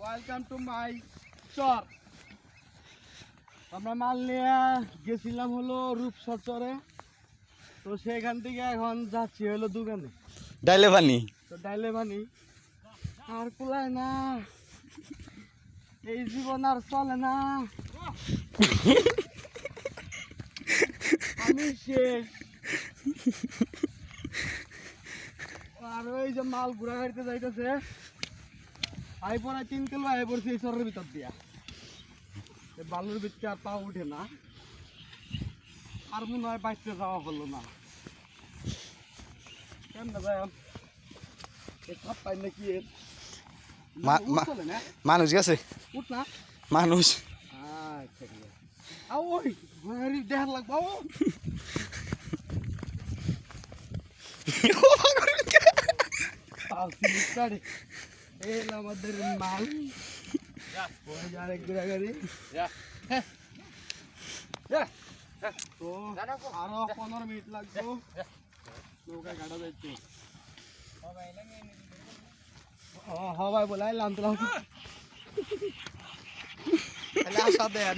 Welcome to my চর। আমরা মাল নিয়ে গেছিলাম হলো রূপসর চরে, তো সেখান থেকে এখন যাচ্ছি হলো দোকানে ডাইলে পানি। তো ডাইলে বানি আর কুলায় না, এই জীবন আর চলে না, আমি শেষ। আর ওই যে মাল ঘুরা গাড়িতে যাইতেছে, আই পড়া 3 কিলো আই পড়ছে এই চরের ভিতর দিয়া, বালুর ভিতরে আর পা উঠে না, আর মনে হয় বাইতে যাওয়া হলো না। কেমন ভাই সাপ পাই নাকি এর চলে না, মানুষ গেছে, উঠ না মানুষ। আচ্ছা ঠিক আছে। ওই দেখার লাগবো আমাদের মাল আরেক গাড়ি তো আরো 15 মিনিট লাগবো নৌকায় কাটা যাইতে। হবাই বলে আইলাম তো আশা দেন।